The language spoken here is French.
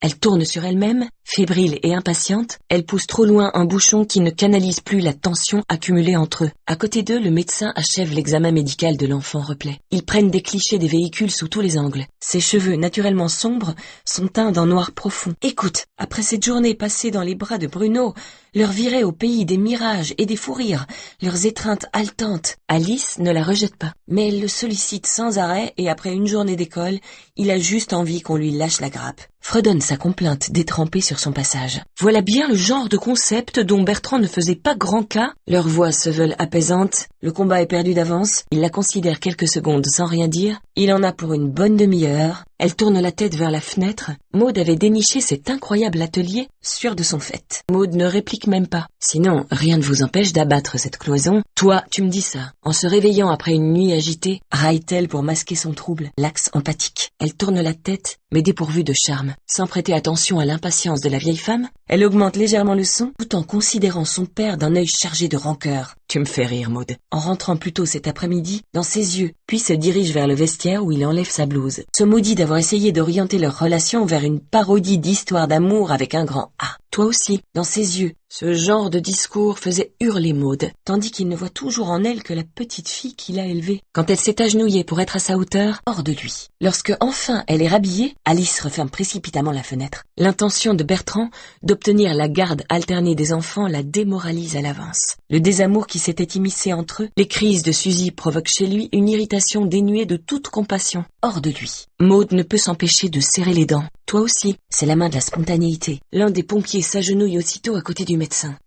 Elle tourne sur elle-même, fébrile et impatiente, elle pousse trop loin un bouchon qui ne canalise plus la tension accumulée entre eux. À côté d'eux, le médecin achève l'examen médical de l'enfant replet. Ils prennent des clichés des véhicules sous tous les angles. Ses cheveux, naturellement sombres, sont teints d'un noir profond. Écoute, après cette journée passée dans les bras de Bruno, leur virée au pays des mirages et des fous rires, leurs étreintes haletantes, Alice ne la rejette pas. Mais elle le sollicite sans arrêt et après une journée d'école, il a juste envie qu'on lui lâche la grappe. Fredonne sa complainte détrempée sur son passage. Voilà bien le genre de concept dont Bertrand ne faisait pas grand cas. Leurs voix se veulent apaisantes, le combat est perdu d'avance, il la considère quelques secondes sans rien dire, il en a pour une bonne demi-heure. Elle tourne la tête vers la fenêtre. Maud avait déniché cet incroyable atelier, sûr de son fait. Maud ne réplique même pas. Sinon, rien ne vous empêche d'abattre cette cloison. Toi, tu me dis ça. En se réveillant après une nuit agitée, raille-t-elle pour masquer son trouble, l'axe empathique. Elle tourne la tête, mais dépourvue de charme. Sans prêter attention à l'impatience de la vieille femme, elle augmente légèrement le son, tout en considérant son père d'un œil chargé de rancœur. Tu me fais rire, Maud. En rentrant plus tôt cet après-midi, dans ses yeux, puis se dirige vers le vestiaire où il enlève sa blouse. Se maudit d'avoir essayé d'orienter leur relation vers une parodie d'histoire d'amour avec un grand A. Toi aussi, dans ses yeux, ce genre de discours faisait hurler Maud, tandis qu'il ne voit toujours en elle que la petite fille qu'il a élevée. Quand elle s'est agenouillée pour être à sa hauteur, hors de lui. Lorsque enfin elle est rhabillée, Alice referme précipitamment la fenêtre. L'intention de Bertrand d'obtenir la garde alternée des enfants la démoralise à l'avance. Le désamour qui s'était immiscé entre eux, les crises de Suzy provoquent chez lui une irritation dénuée de toute compassion, hors de lui. Maud ne peut s'empêcher de serrer les dents. Toi aussi, c'est la main de la spontanéité. L'un des pompiers s'agenouille aussitôt à côté du médecin.